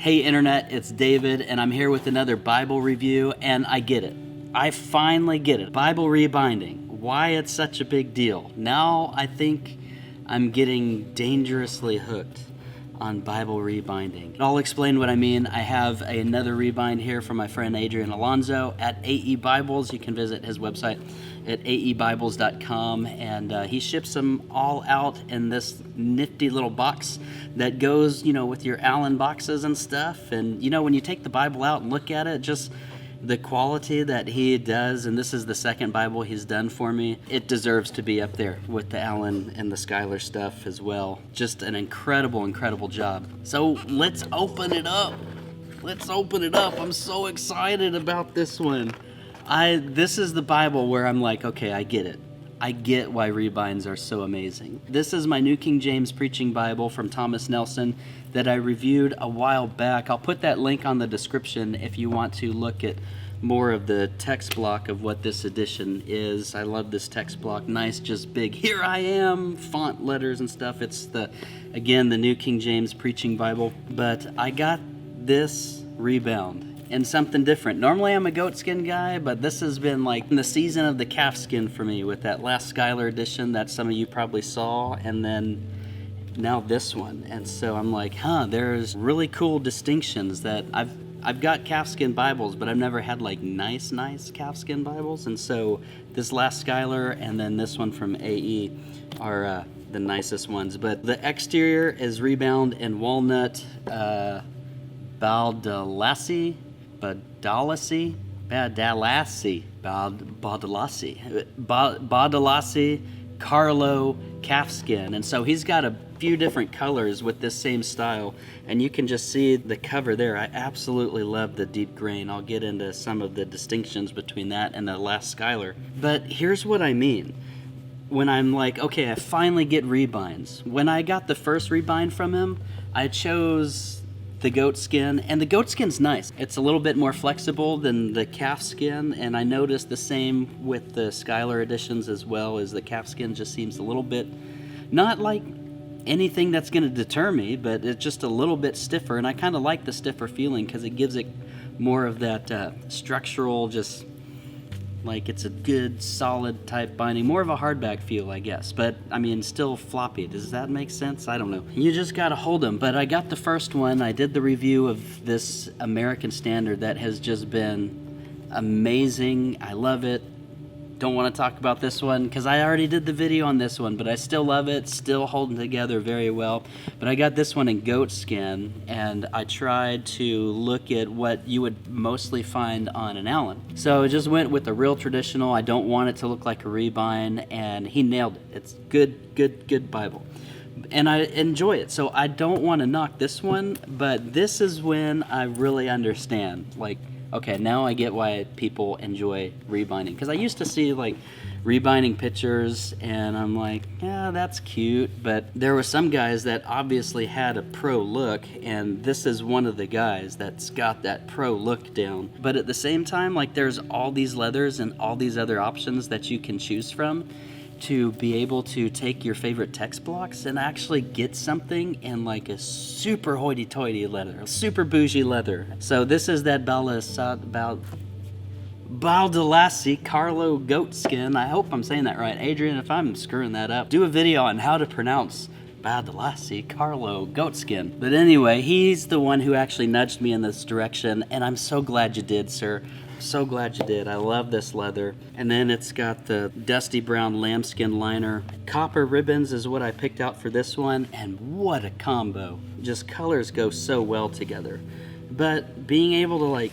Hey Internet, it's David, and I'm here with another Bible review, and I get it. I finally get it. Bible rebinding, why it's such a big deal. Now I think I'm getting dangerously hooked on Bible rebinding. I'll explain what I mean. I have another rebind here from my friend Adrian Alonzo at AE Bibles. You can visit his website at aebibles.com, and he ships them all out in this nifty little box that goes, with your Allen boxes and stuff. And when you take the Bible out and look at it, just the quality that he does, and this is the second Bible he's done for me, it deserves to be up there with the Allen and the Schuyler stuff as well. Just an incredible, incredible job. So let's open it up. I'm so excited about this one. This is the Bible where I'm like, okay, I get it. I get why rebinds are so amazing. This is my New King James Preaching Bible from Thomas Nelson that I reviewed a while back. I'll put that link on the description if you want to look at more of the text block of what this edition is. I love this text block. Nice, just big, here I am, font letters and stuff. It's the New King James Preaching Bible. But I got this Rebound and something different. Normally I'm a goatskin guy, but this has been like the season of the calfskin for me with that last Schuyler edition that some of you probably saw, and then now this one. And so I'm like, there's really cool distinctions that I've got calfskin Bibles, but I've never had like nice calfskin Bibles. And so this last Schuyler and then this one from AE are the nicest ones. But the exterior is Rebound and walnut, Badalassi Carlo Calfskin. And so he's got a few different colors with this same style, and you can just see the cover there. I absolutely love the deep grain. I'll get into some of the distinctions between that and the last Schuyler. But here's what I mean when I'm like, okay, I finally get rebinds. When I got the first rebind from him, I chose the goatskin, and the goatskin's nice. It's a little bit more flexible than the calfskin, and I noticed the same with the Schuyler editions as well, as the calfskin just seems a little bit, not like anything that's going to deter me, but it's just a little bit stiffer, and I kind of like the stiffer feeling because it gives it more of that structural, just like it's a good solid type binding, more of a hardback feel, I guess, but I mean still floppy. Does that make sense? I don't know. You just gotta hold them. But I got the first one. I did the review of this American Standard that has just been amazing. I love it. Don't want to talk about this one because I already did the video on this one, but I still love it, still holding together very well. But I got this one in goatskin, and I tried to look at what you would mostly find on an Allen. So I just went with the real traditional. I don't want it to look like a rebind, and he nailed it. It's good Bible. And I enjoy it. So I don't want to knock this one, but this is when I really understand, like, okay, now I get why people enjoy rebinding. Because I used to see like rebinding pictures and I'm like, yeah, that's cute. But there were some guys that obviously had a pro look, and this is one of the guys that's got that pro look down. But at the same time, like there's all these leathers and all these other options that you can choose from to be able to take your favorite text blocks and actually get something in like a super hoity-toity leather, a super bougie leather. So this is that Badalassi Carlo Calfskin. I hope I'm saying that right. Adrian, if I'm screwing that up, do a video on how to pronounce Badalassi Carlo Calfskin. But anyway, he's the one who actually nudged me in this direction, and I'm so glad you did, sir. So glad you did. I love this leather. And then it's got the dusty brown lambskin liner. Copper ribbons is what I picked out for this one, and what a combo. Just colors go so well together. But being able to like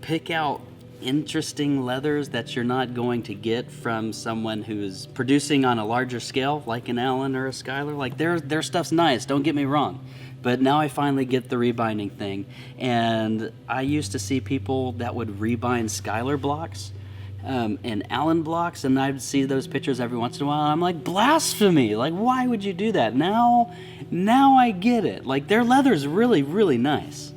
pick out interesting leathers that you're not going to get from someone who's producing on a larger scale, like an Allen or a Schuyler, like their stuff's nice, don't get me wrong. But now I finally get the rebinding thing. And I used to see people that would rebind Schuyler blocks and Allen blocks, and I'd see those pictures every once in a while, and I'm like, blasphemy! Like, why would you do that? Now I get it. Like, their leather's really, really nice.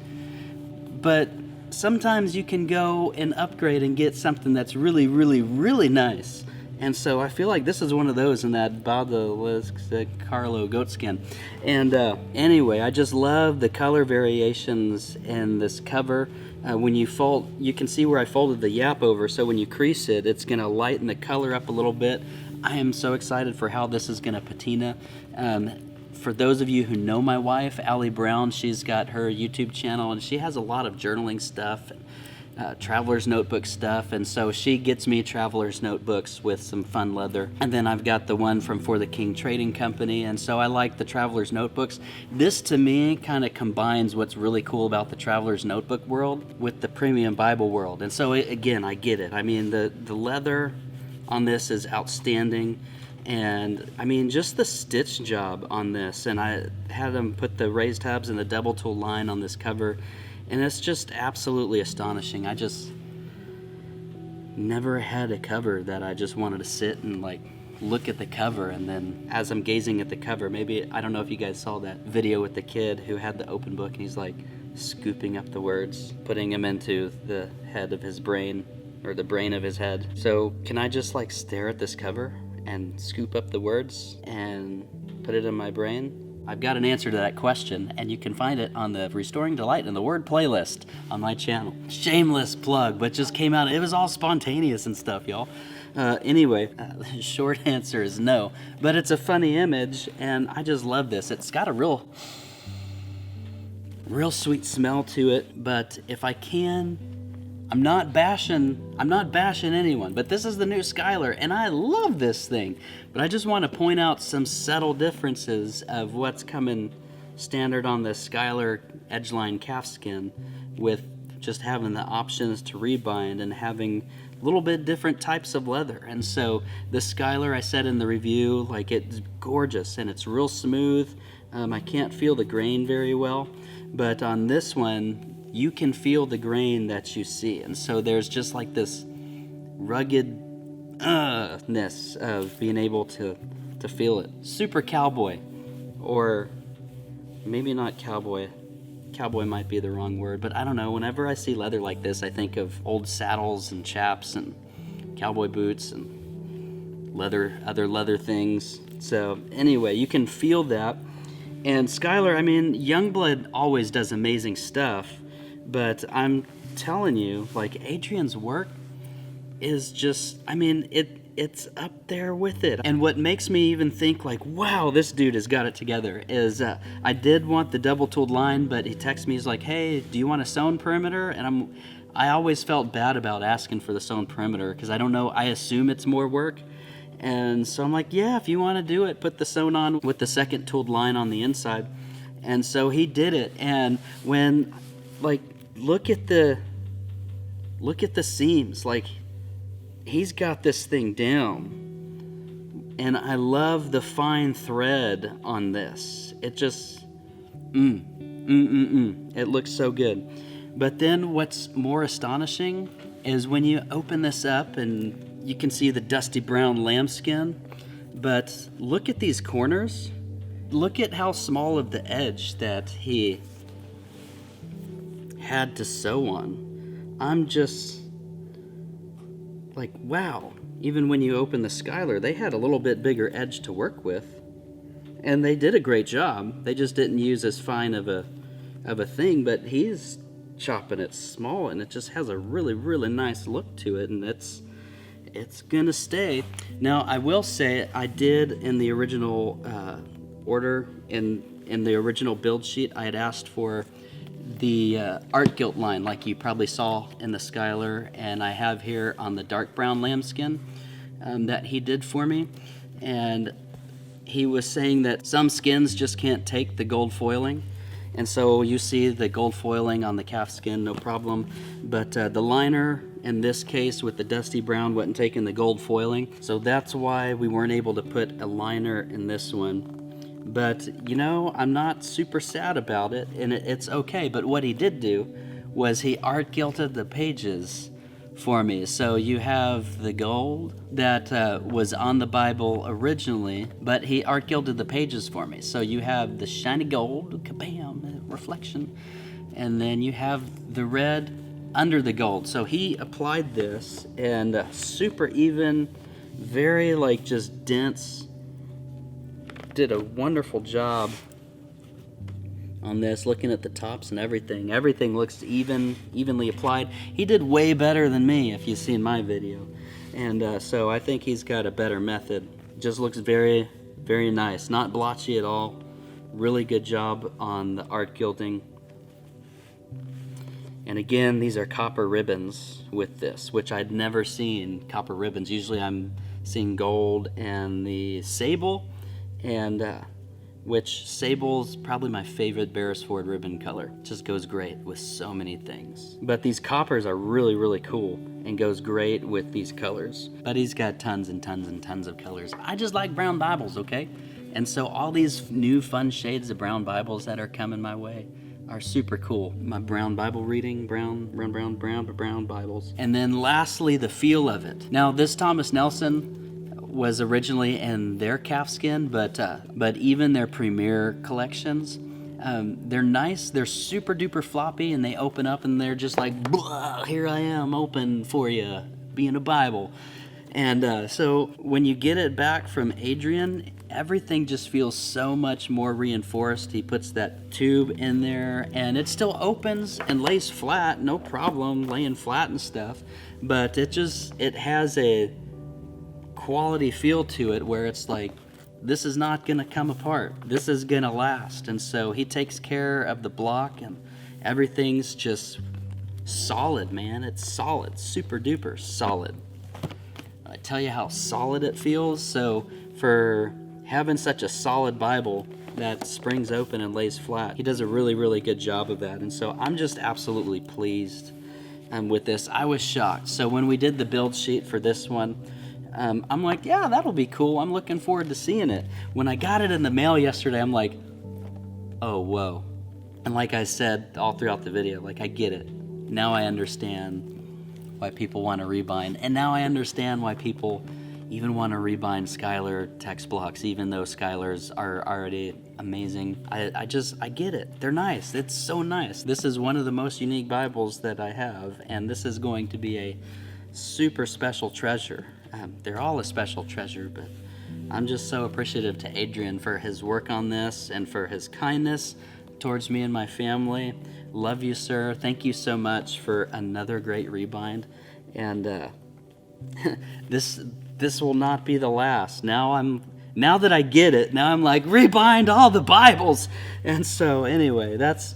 But sometimes you can go and upgrade and get something that's really, really, really nice And so I feel like this is one of those in that Badalassi Carlo Goatskin. And anyway, I just love the color variations in this cover. When you fold, you can see where I folded the yap over, so when you crease it, it's going to lighten the color up a little bit. I am so excited for how this is going to patina. For those of you who know my wife, Allie Brown, she's got her YouTube channel, and she has a lot of journaling stuff, traveler's notebook stuff, and so she gets me traveler's notebooks with some fun leather. And then I've got the one from For the King Trading Company, and so I like the traveler's notebooks. This to me kind of combines what's really cool about the traveler's notebook world with the premium Bible world. And so again, I get it. I mean, the leather on this is outstanding, and I mean, just the stitch job on this, and I had them put the raised tabs and the double tool line on this cover, and it's just absolutely astonishing. I just never had a cover that I just wanted to sit and like look at the cover, and then as I'm gazing at the cover, maybe, I don't know if you guys saw that video with the kid who had the open book and he's like scooping up the words, putting them into the head of his brain, or the brain of his head. So can I just like stare at this cover and scoop up the words and put it in my brain? I've got an answer to that question, and you can find it on the Restoring Delight in the Word playlist on my channel. Shameless plug, but just came out. It was all spontaneous and stuff, y'all. Anyway, short answer is no, but it's a funny image, and I just love this. It's got a real sweet smell to it, but if I can, I'm not bashing anyone, but this is the new Skylar, and I love this thing. But I just want to point out some subtle differences of what's coming standard on the Skylar Edgeline Calfskin, with just having the options to rebind and having a little bit different types of leather. And so the Skylar, I said in the review, like, it's gorgeous and it's real smooth. I can't feel the grain very well, but on this one, you can feel the grain that you see. And so there's just like this ruggedness of being able to feel it. Super cowboy, or maybe not cowboy. Cowboy might be the wrong word, but I don't know. Whenever I see leather like this, I think of old saddles and chaps and cowboy boots and other leather things. So anyway, you can feel that. And Skylar, I mean, Youngblood always does amazing stuff, but I'm telling you, like, Adrian's work is just, I mean, it's up there with it. And what makes me even think, like, wow, this dude has got it together, is I did want the double-tooled line, but he texted me, he's like, hey, do you want a sewn perimeter? And I always felt bad about asking for the sewn perimeter, because I don't know, I assume it's more work. And so I'm like, yeah, if you want to do it, put the sewn on with the second tooled line on the inside. And so he did it. And when, like, look at the seams, like, he's got this thing down. And I love the fine thread on this. It just, it looks so good. But then what's more astonishing is when you open this up and you can see the dusty brown lambskin, but look at these corners. Look at how small of the edge that he had to sew on. I'm just like, wow. Even when you open the Skylar, they had a little bit bigger edge to work with, and they did a great job. They just didn't use as fine of a thing, but he's chopping it small, and it just has a really, really nice look to it, and it's gonna stay. Now, I will say, I did in the original order, in the original build sheet, I had asked for the art gilt line, like you probably saw in the Skylar, and I have here on the dark brown lambskin that he did for me. And he was saying that some skins just can't take the gold foiling, and so you see the gold foiling on the calf skin, no problem, but the liner in this case with the dusty brown wasn't taking the gold foiling, so that's why we weren't able to put a liner in this one. But, you know, I'm not super sad about it, and it's okay. But what he did do was he art gilded the pages for me. So you have the gold that was on the Bible originally, but he art gilded the pages for me. So you have the shiny gold, kabam, reflection, and then you have the red under the gold. So he applied this, and super even Very like just dense. Did a wonderful job on this, looking at the tops and everything. Everything looks evenly applied. He did way better than me if you've seen my video. And so I think he's got a better method. Just looks very, very nice. Not blotchy at all. Really good job on the art gilding. And again, these are copper ribbons with this, which I'd never seen copper ribbons. Usually I'm seeing gold and the sable, and which sable's probably my favorite Beresford ribbon color. Just goes great with so many things. But these coppers are really, really cool and goes great with these colors. But he's got tons and tons and tons of colors. I just like brown Bibles, okay? And so all these new fun shades of brown Bibles that are coming my way are super cool. My brown Bible reading, brown Bibles. And then lastly, the feel of it. Now this Thomas Nelson was originally in their calfskin, but even their premier collections, they're nice. They're super duper floppy, and they open up and they're just like, here I am, open for you, being a Bible. And so when you get it back from Adrian, everything just feels so much more reinforced. He puts that tube in there, and it still opens and lays flat, no problem, laying flat and stuff. But it has a quality feel to it where it's like, this is not gonna come apart. This is gonna last. And so he takes care of the block, and everything's just solid, man. It's solid, super duper solid. I tell you how solid it feels. So for having such a solid Bible that springs open and lays flat, he does a really, really good job of that. And so I'm just absolutely pleased with this. I was shocked. So when we did the build sheet for this one, I'm like, yeah, that'll be cool. I'm looking forward to seeing it. When I got it in the mail yesterday, I'm like, oh, whoa. And like I said all throughout the video, like, I get it. Now I understand why people want to rebind. And now I understand why people even want to rebind Skylar text blocks, even though Skylars are already amazing. I get it. They're nice. It's so nice. This is one of the most unique Bibles that I have, and this is going to be a super special treasure. They're all a special treasure, but I'm just so appreciative to Adrian for his work on this and for his kindness towards me and my family. Love you, sir. Thank you so much for another great rebind. And this will not be the last. Now that I get it, now I'm like, rebind all the Bibles. And so anyway, that's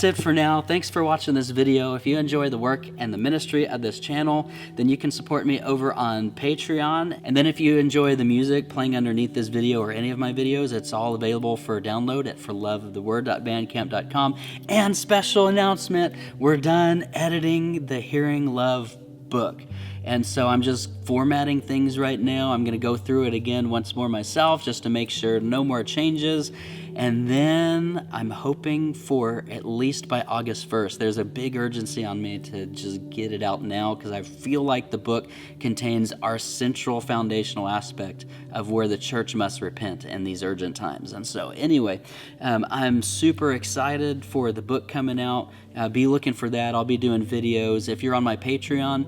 it for now. Thanks for watching this video. If you enjoy the work and the ministry of this channel, then you can support me over on Patreon. And then if you enjoy the music playing underneath this video or any of my videos, it's all available for download at forloveoftheword.bandcamp.com. And special announcement, we're done editing the Hearing Love book. And so I'm just formatting things right now. I'm going to go through it again once more myself just to make sure no more changes. And then I'm hoping for at least by August 1st. There's a big urgency on me to just get it out now because I feel like the book contains our central foundational aspect of where the church must repent in these urgent times. And so anyway, I'm super excited for the book coming out. Be looking for that. I'll be doing videos. If you're on my Patreon,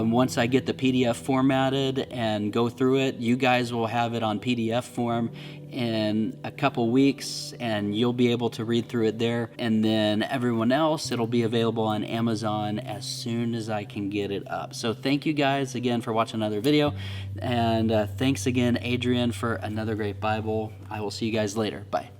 once I get the PDF formatted and go through it, you guys will have it on PDF form in a couple weeks, and you'll be able to read through it there. And then everyone else, it'll be available on Amazon as soon as I can get it up. So thank you guys again for watching another video, and thanks again, Adrian, for another great Bible. I will see you guys later. Bye.